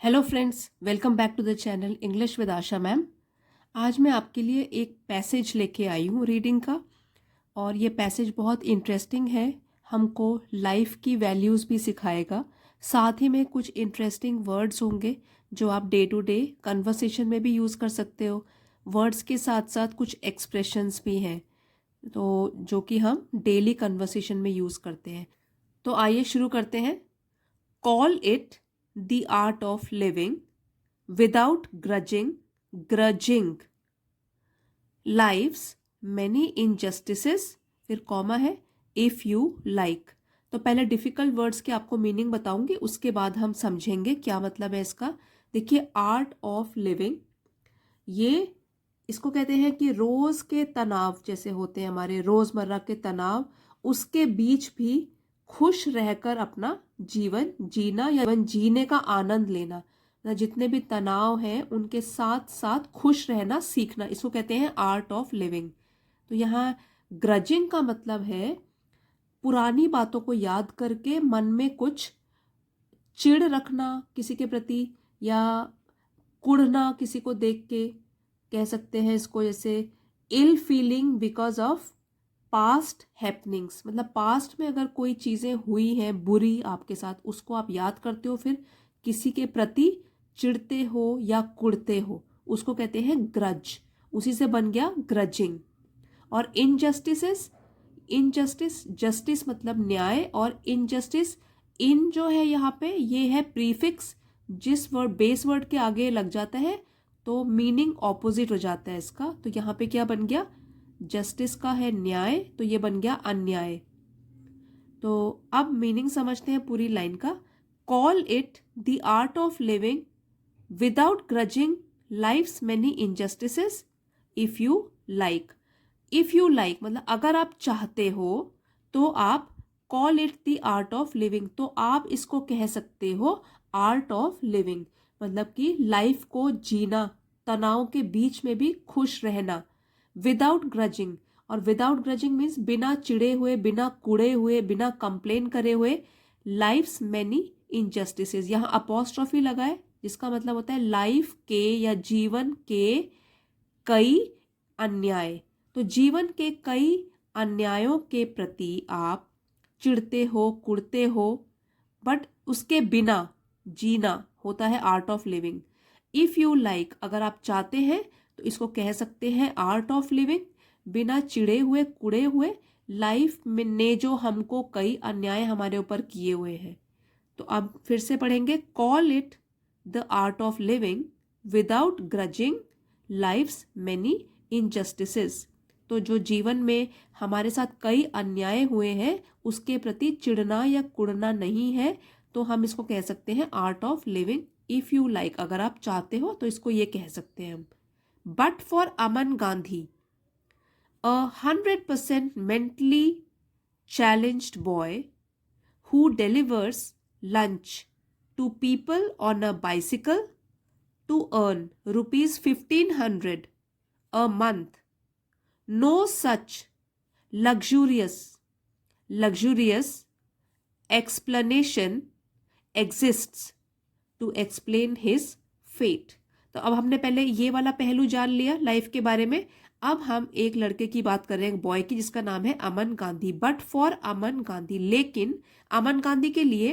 Hello friends, welcome back to the channel English with Asha ma'am. आज मैं आपके लिए एक पैसेज लेके आई हूँ रीडिंग का। और ये पैसेज बहुत इंटरेस्टिंग है, हमको लाइफ की वैल्यूज़ भी सिखाएगा। साथ ही में कुछ इंटरेस्टिंग वर्ड्स होंगे जो आप डे टू डे कन्वर्सेशन में भी यूज़ कर सकते हो। वर्ड्स के साथ साथ कुछ एक्सप्रेशंस भी हैं तो जो कि हम डेली कन्वर्सेशन में यूज़ करते हैं। तो आइए शुरू करते हैं। Call it the art of living without grudging life's many injustices, फिर कॉमा है, if you like। तो पहले डिफिकल्ट वर्ड्स के आपको मीनिंग बताऊंगी, उसके बाद हम समझेंगे क्या मतलब है इसका। देखिए, आर्ट ऑफ लिविंग, ये इसको कहते हैं कि रोज के तनाव जैसे होते हैं, हमारे रोजमर्रा के तनाव, उसके बीच भी खुश रहकर अपना जीवन जीना या जीवन जीने का आनंद लेना। जितने भी तनाव हैं उनके साथ साथ खुश रहना सीखना, इसको कहते हैं आर्ट ऑफ लिविंग। तो यहाँ ग्रजिंग का मतलब है पुरानी बातों को याद करके मन में कुछ चिढ़ रखना किसी के प्रति, या कुढ़ना किसी को देख के, कह सकते हैं इसको जैसे ill feeling because of past happenings. मतलब पास्ट में अगर कोई चीज़ें हुई हैं बुरी आपके साथ, उसको आप याद करते हो, फिर किसी के प्रति चिढ़ते हो या कुढ़ते हो, उसको कहते हैं ग्रज। उसी से बन गया ग्रजिंग। और इनजस्टिसेस, इनजस्टिस, जस्टिस मतलब न्याय, और इनजस्टिस, इन जो है यहाँ पे ये है प्रीफिक्स, जिस वर्ड बेस वर्ड के आगे लग जाता है तो मीनिंग ऑपोजिट हो जाता है इसका। तो यहाँ पे क्या बन गया, जस्टिस का है न्याय, तो ये बन गया अन्याय। तो अब मीनिंग समझते हैं पूरी लाइन का। Call it the art of living without grudging life's many injustices if you like. If you like मतलब अगर आप चाहते हो तो आप call it the art of living, तो आप इसको कह सकते हो आर्ट ऑफ लिविंग, मतलब कि लाइफ को जीना, तनाव के बीच में भी खुश रहना, विदाउट ग्रजिंग। और विदाउट ग्रजिंग मीन्स बिना चिड़े हुए, बिना कुड़े हुए, बिना कंप्लेन करे हुए। लाइफ्स मैनी इनजस्टिसेस, यहाँ अपोस्ट्रोफी लगाए जिसका मतलब होता है लाइफ के या जीवन के कई अन्याय। तो जीवन के कई अन्यायों के प्रति आप चिढ़ते हो, कुढ़ते हो, बट उसके बिना जीना होता है art of living. If you like, अगर आप चाहते हैं तो इसको कह सकते हैं आर्ट ऑफ लिविंग, बिना चिड़े हुए कुड़े हुए, लाइफ में ने जो हमको कई अन्याय हमारे ऊपर किए हुए हैं। तो अब फिर से पढ़ेंगे, call it the art of living without grudging life's many injustices. तो जो जीवन में हमारे साथ कई अन्याय हुए हैं उसके प्रति चिढ़ना या कुढ़ना नहीं है, तो हम इसको कह सकते हैं art of living. If you like, अगर आप चाहते हो तो इसको ये कह सकते हैं हम। But for Aman Gandhi, a 100% mentally challenged boy who delivers lunch to people on a bicycle to earn rupees 1500 a month. No such luxurious explanation exists to explain his fate. तो अब हमने पहले ये वाला पहलू जान लिया लाइफ के बारे में। अब हम एक लड़के की बात कर रहे हैं, बॉय की, जिसका नाम है अमन गांधी। बट फॉर अमन गांधी, लेकिन अमन गांधी के लिए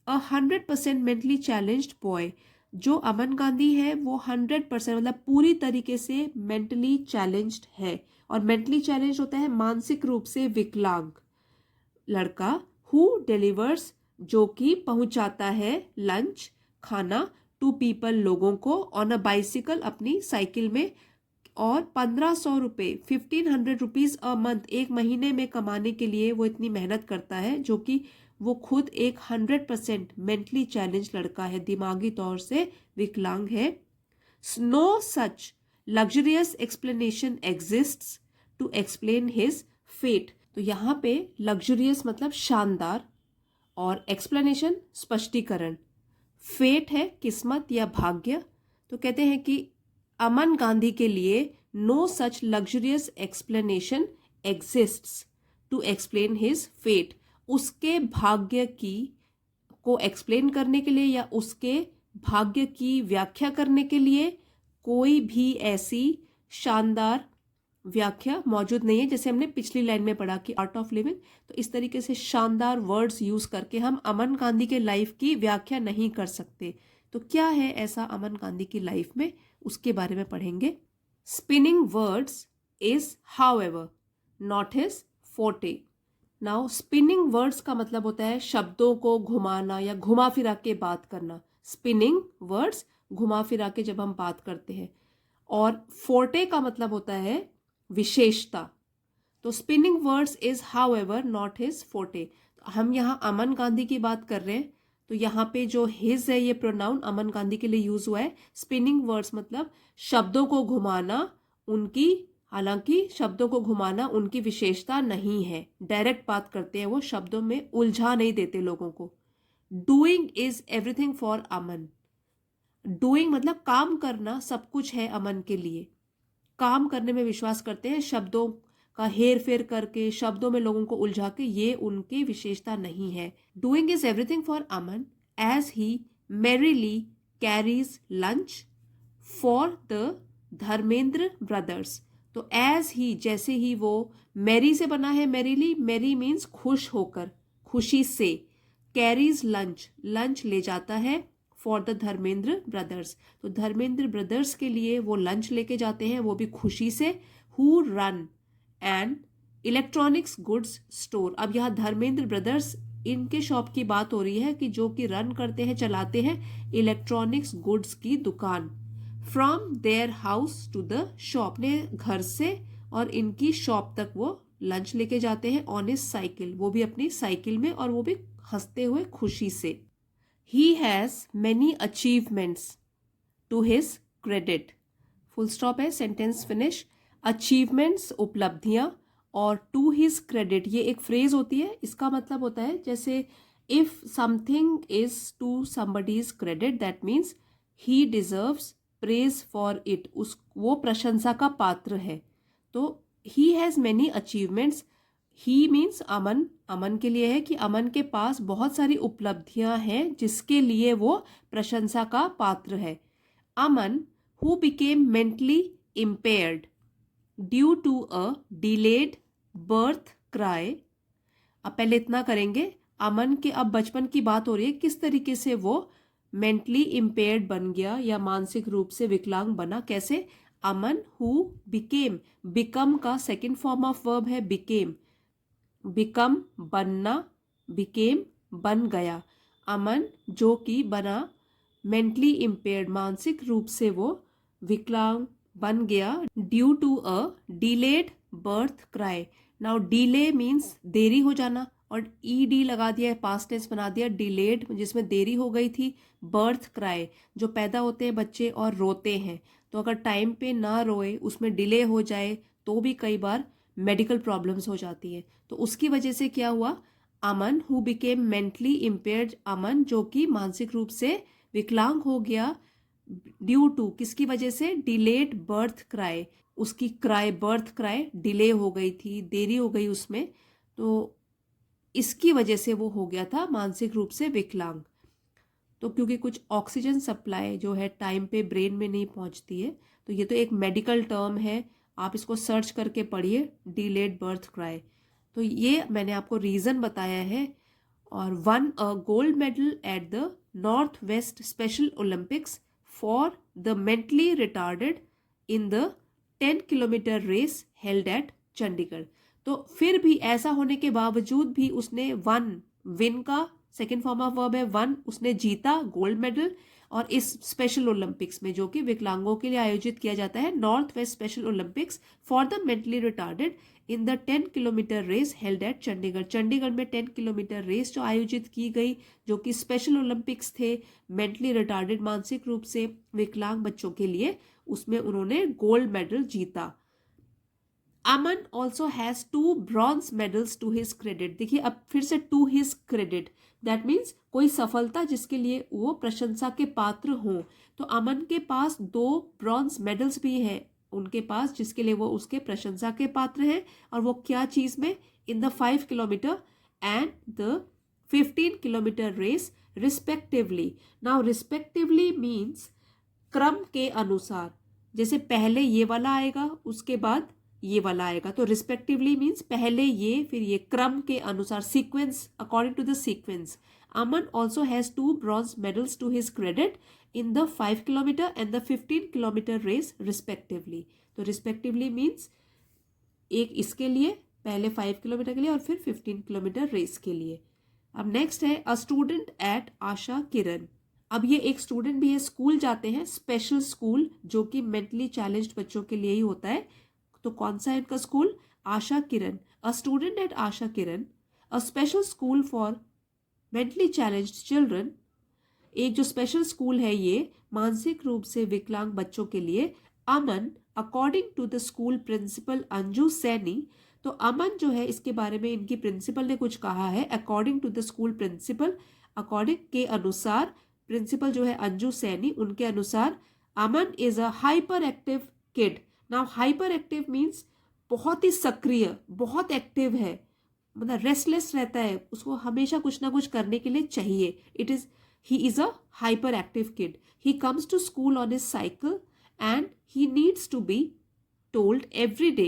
100% मेंटली चैलेंज्ड बॉय, जो अमन गांधी है वो 100% मतलब पूरी तरीके से मेंटली चैलेंज्ड है। और मेंटली चैलेंज होता है मानसिक रूप से विकलांग लड़का। हु डिलीवर्स, जो कि पहुंचाता है, लंच खाना, टू पीपल लोगों को, ऑन अ बाइसिकल अपनी साइकिल में, और 1500 रुपये 1500 रुपीज़ अ मंथ एक महीने में कमाने के लिए वो इतनी मेहनत करता है, जो कि वो खुद एक 100% मेंटली चैलेंज लड़का है, दिमागी तौर से विकलांग है। No such luxurious explanation exists to explain his fate. तो यहाँ पे लग्जरियस मतलब शानदार, और एक्सप्लेनेशन स्पष्टीकरण, फेट है किस्मत या भाग्य। तो कहते हैं कि अमन गांधी के लिए no such luxurious explanation exists to explain his fate, उसके भाग्य की को एक्सप्लेन करने के लिए या उसके भाग्य की व्याख्या करने के लिए कोई भी ऐसी शानदार व्याख्या मौजूद नहीं है। जैसे हमने पिछली लाइन में पढ़ा कि आर्ट ऑफ लिविंग, तो इस तरीके से शानदार वर्ड्स यूज करके हम अमन गांधी के लाइफ की व्याख्या नहीं कर सकते। तो क्या है ऐसा अमन गांधी की लाइफ में, उसके बारे में पढ़ेंगे। Spinning words is however not his forte. Now spinning words का मतलब होता है शब्दों को घुमाना या घुमा फिरा के बात करना। स्पिनिंग वर्ड्स घुमा फिरा के जब हम बात करते हैं। और फोर्टे का मतलब होता है विशेषता। तो spinning words is however not his forte. हम यहाँ अमन गांधी की बात कर रहे हैं, तो यहाँ पे जो हिज है ये प्रोनाउन अमन गांधी के लिए यूज हुआ है। स्पिनिंग वर्ड्स मतलब शब्दों को घुमाना उनकी, हालांकि शब्दों को घुमाना उनकी विशेषता नहीं है। डायरेक्ट बात करते हैं वो, शब्दों में उलझा नहीं देते लोगों को। Doing is everything for Aman. Doing मतलब काम करना सब कुछ है अमन के लिए। काम करने में विश्वास करते हैं, शब्दों का हेर फेर करके शब्दों में लोगों को उलझा के, ये उनकी विशेषता नहीं है। Doing is everything for Aman as he merrily carries lunch for the Dharmendra brothers. तो एज ही जैसे ही वो, मैरी से बना है मैरीली, मैरी मीन्स खुश होकर, खुशी से। कैरीज लंच, लंच ले जाता है फॉर द धर्मेंद्र ब्रदर्स। तो धर्मेंद्र ब्रदर्स के लिए वो लंच लेके जाते हैं, वो भी खुशी से। Who run and electronics goods store. अब यहाँ धर्मेंद्र ब्रदर्स, इनके शॉप की बात हो रही है कि जो कि रन करते हैं, चलाते हैं इलेक्ट्रॉनिक्स गुड्स की दुकान। From their house to the shop, ने घर से और इनकी शॉप तक वो लंच लेके जाते हैं ऑन हिज साइकिल, वो भी अपनी साइकिल में, और वो भी हंसते हुए खुशी से। He has many achievements to his credit. Full stop है, सेंटेंस फिनिश। अचीवमेंट्स उपलब्धियां, और टू हिज क्रेडिट ये एक फ्रेज होती है। इसका मतलब होता है जैसे if something is to somebody's credit that means he deserves praise for it, उस वो प्रशंसा का पात्र है। तो he has many achievements, he means Aman, Aman के लिए है कि अमन के पास बहुत सारी उपलब्धियां हैं जिसके लिए वो प्रशंसा का पात्र है। Aman who became mentally impaired due to a delayed birth cry. अब पहले इतना करेंगे, अमन के, अब बचपन की बात हो रही है, किस तरीके से वो मेंटली इम्पेयर्ड बन गया या मानसिक रूप से विकलांग बना, कैसे। अमन हु बिकेम, बिकम का सेकेंड फॉर्म ऑफ वर्ब है बिकेम, बिकम बनना, बिकेम बन गया। अमन जो कि बना, मेंटली इम्पेयर्ड मानसिक रूप से वो विकलांग बन गया, due to a delayed birth cry. Now delay means देरी हो जाना, और ईडी लगा दिया है, पास्ट टेंस बना दिया, डिलेड जिसमें देरी हो गई थी। बर्थ क्राई जो पैदा होते हैं बच्चे और रोते हैं, तो अगर टाइम पे ना रोए, उसमें डिले हो जाए, तो भी कई बार मेडिकल प्रॉब्लम्स हो जाती है। तो उसकी वजह से क्या हुआ, अमन हु बिकेम मेंटली इम्पेयर्ड, अमन जो कि मानसिक रूप से विकलांग हो गया, ड्यू टू किसकी वजह से, डिलेड बर्थ क्राई, उसकी क्राई, बर्थ क्राई डिले हो गई थी, देरी हो गई उसमें, तो इसकी वजह से वो हो गया था मानसिक रूप से विकलांग। तो क्योंकि कुछ ऑक्सीजन सप्लाई जो है टाइम पे ब्रेन में नहीं पहुंचती है, तो ये तो एक मेडिकल टर्म है, आप इसको सर्च करके पढ़िए, डिलेड बर्थ क्राई। तो ये मैंने आपको रीज़न बताया है। और won a gold medal at the north west special Olympics for the mentally retarded in the 10 kilometre race held at Chandigarh. तो फिर भी ऐसा होने के बावजूद भी उसने वन, विन का सेकेंड फॉर्म ऑफ वर्ब है वन, उसने जीता गोल्ड मेडल, और इस स्पेशल ओलंपिक्स में जो कि विकलांगों के लिए आयोजित किया जाता है, north west special Olympics for the mentally retarded in the 10 kilometre race held at Chandigarh. Chandigarh में 10 किलोमीटर रेस जो आयोजित की गई, जो कि स्पेशल ओलंपिक्स थे मेंटली रिटार्डेड मानसिक रूप से विकलांग बच्चों के लिए, उसमें उन्होंने गोल्ड मेडल जीता। Aman also has 2 bronze medals to his credit. देखिए अब फिर से to his credit, that means कोई सफलता जिसके लिए वो प्रशंसा के पात्र हों। तो अमन के पास 2 ब्रॉन्ज मेडल्स भी हैं उनके पास, जिसके लिए वो उसके प्रशंसा के पात्र हैं। और वो क्या चीज में, in the 5 kilometre and the 15 kilometre race respectively. Now respectively means क्रम के अनुसार, जैसे पहले ये वाला आएगा उसके बाद ये वाला आएगा, तो रिस्पेक्टिवली मीन्स पहले ये फिर ये, क्रम के अनुसार, sequence, according to the sequence. Aman also has 2 bronze medals to his credit in the 5 kilometre and the 15 kilometre race respectively. तो रिस्पेक्टिवली मीन्स एक इसके लिए, पहले 5 किलोमीटर के लिए और फिर 15 किलोमीटर रेस के लिए। अब नेक्स्ट है a student at Asha Kiran. अब ये एक स्टूडेंट भी है, स्कूल जाते हैं, स्पेशल स्कूल जो कि मेंटली चैलेंज्ड बच्चों के लिए ही होता है। तो कौन सा है इनका school? Asha Kiran. A student at Asha Kiran, a special school for mentally challenged children. एक जो स्पेशल स्कूल है ये मानसिक रूप से विकलांग बच्चों के लिए। Aman according to the school principal Anju Saini. तो अमन जो है इसके बारे में इनकी प्रिंसिपल ने कुछ कहा है, according to the school principal, according के अनुसार, प्रिंसिपल जो है अंजू सैनी, उनके अनुसार Aman is a hyper active kid. Now hyper active means बहुत ही सक्रिय, बहुत एक्टिव है, मतलब रेस्टलेस रहता है, उसको हमेशा कुछ ना कुछ करने के लिए चाहिए। He is a hyperactive kid. He comes to school on his cycle and he needs to be told every day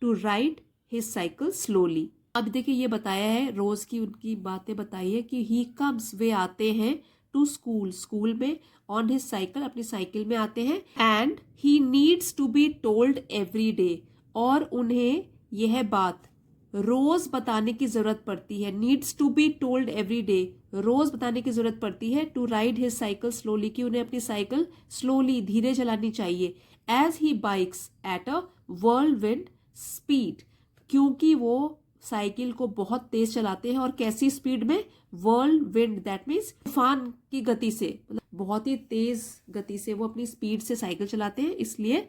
to ride his cycle slowly. अब देखिए ये बताया है, रोज की उनकी बातें बताई है कि he comes, वे आते हैं, to school, स्कूल में, on his cycle, अपनी साइकिल में आते हैं, and he needs to be told every day, और उन्हें यह बात रोज बताने की जरूरत पड़ती है। Needs to be told every day, रोज बताने की जरूरत पड़ती है। To ride his cycle slowly, कि उन्हें अपनी साइकिल स्लोली, धीरे चलानी चाहिए। As he bikes at a whirlwind speed, क्योंकि वो साइकिल को बहुत तेज चलाते हैं, और कैसी स्पीड में? व्हर्लविंड, दैट मीन्स तूफान की गति से, मतलब बहुत ही तेज गति से वो अपनी स्पीड से साइकिल चलाते हैं, इसलिए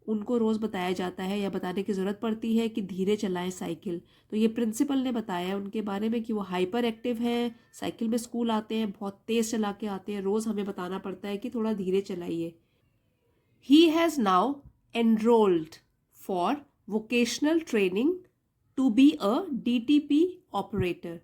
उनको रोज बताया जाता है या बताने की जरूरत पड़ती है कि धीरे चलाएं साइकिल। तो ये प्रिंसिपल ने बताया उनके बारे में कि वो हाइपर एक्टिव है, साइकिल में स्कूल आते हैं, बहुत तेज चला के आते हैं, रोज हमें बताना पड़ता है कि थोड़ा धीरे चलाइए। He has now enrolled for vocational training to be a DTP operator.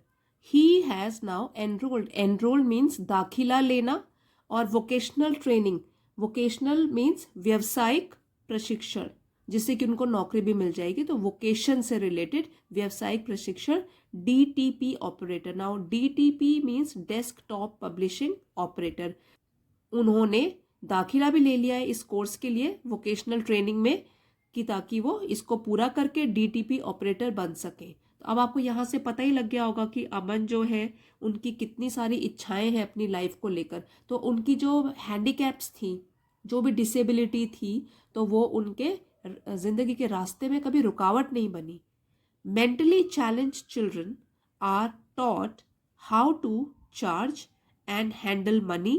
He has now enrolled, enrolled means दाखिला लेना, और वोकेशनल ट्रेनिंग, वोकेशनल मीन्स व्यवसायिक प्रशिक्षण, जिससे कि उनको नौकरी भी मिल जाएगी, तो वोकेशन से रिलेटेड व्यवसायिक प्रशिक्षण, DTP operator. Now DTP means desktop publishing operator. उन्होंने दाखिला भी ले लिया है इस कोर्स के लिए, वोकेशनल ट्रेनिंग में, कि ताकि वो इसको पूरा करके DTP ऑपरेटर बन सके। तो अब आपको यहाँ से पता ही लग गया होगा कि अमन जो है उनकी कितनी सारी इच्छाएं हैं अपनी लाइफ को लेकर। तो उनकी जो हैंडीकैप्स थी, जो भी डिसेबिलिटी थी, तो वो उनके जिंदगी के रास्ते में कभी रुकावट नहीं बनी। Mentally challenged children are taught how to charge and handle money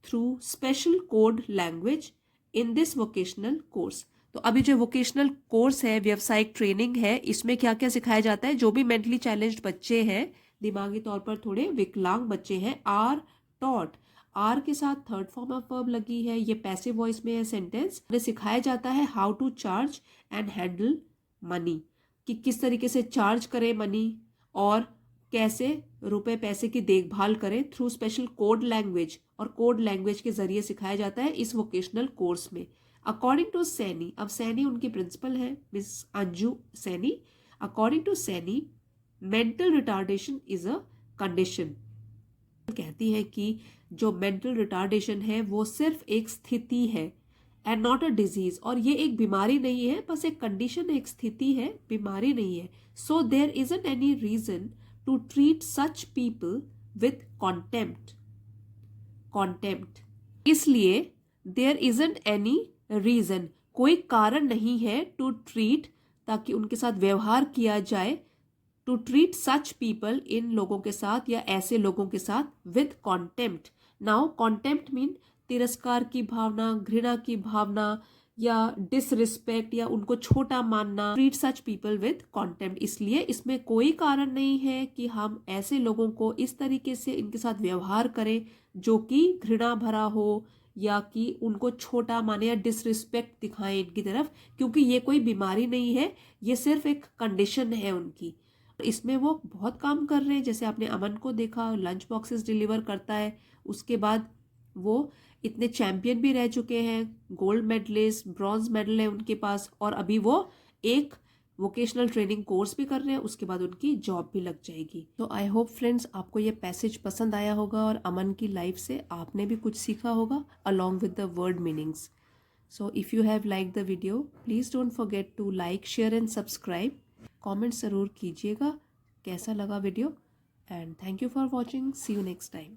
through special code language in this vocational course. तो अभी जो वोकेशनल कोर्स है, व्यवसायिक ट्रेनिंग है, इसमें क्या क्या सिखाया जाता है? जो भी मेंटली चैलेंज्ड बच्चे हैं, दिमागी तौर पर थोड़े विकलांग बच्चे हैं, आर टॉट, आर के साथ थर्ड फॉर्म ऑफ वर्ब लगी है, ये पैसिव वॉइस में है सेंटेंस। उन्हें सिखाया जाता है how to charge and handle money, कि किस तरीके से चार्ज करें मनी और कैसे रुपए पैसे की देखभाल करें, थ्रू स्पेशल कोड लैंग्वेज, और कोड लैंग्वेज के जरिए सिखाया जाता है इस वोकेशनल कोर्स में। अकॉर्डिंग टू सैनी, अब सैनी उनकी प्रिंसिपल है, miss Anju Saini. According to Saini, mental retardation is a condition. कहती है कि जो मेंटल रिटार्डेशन है वो सिर्फ एक स्थिति है, एंड नॉट अ डिजीज, और ये एक बीमारी नहीं है, बस एक कंडीशन, एक स्थिति है, बीमारी नहीं है। So there isn't any reason to treat such people with contempt, contempt, इसलिए देयर इजंट एनी रीजन, कोई कारण नहीं है, टू ट्रीट, ताकि उनके साथ व्यवहार किया जाए, टू ट्रीट सच पीपल, इन लोगों के साथ या ऐसे लोगों के साथ, with contempt. Now contempt mean तिरस्कार की भावना, घृणा की भावना, या डिसरिस्पेक्ट, या उनको छोटा मानना। Treat such people with contempt, इसलिए इसमें कोई कारण नहीं है कि हम ऐसे लोगों को इस तरीके से इनके साथ व्यवहार करें जो कि घृणा भरा हो, या कि उनको छोटा माने या डिसरिस्पेक्ट दिखाएं इनकी तरफ, क्योंकि ये कोई बीमारी नहीं है, ये सिर्फ एक कंडीशन है उनकी। इसमें वो बहुत काम कर रहे हैं, जैसे आपने अमन को देखा लंच बॉक्सेस डिलीवर करता है, उसके बाद वो इतने चैंपियन भी रह चुके हैं, गोल्ड मेडलिस्ट, ब्रॉन्ज मेडल है उनके पास, और अभी वो एक वोकेशनल ट्रेनिंग कोर्स भी कर रहे हैं, उसके बाद उनकी जॉब भी लग जाएगी। तो आई होप फ्रेंड्स आपको ये पैसेज पसंद आया होगा और अमन की लाइफ से आपने भी कुछ सीखा होगा along with the word meanings. So if you have liked the video, please don't forget to like, share and subscribe. Comment ज़रूर कीजिएगा कैसा लगा video, and thank you for watching. See you next time.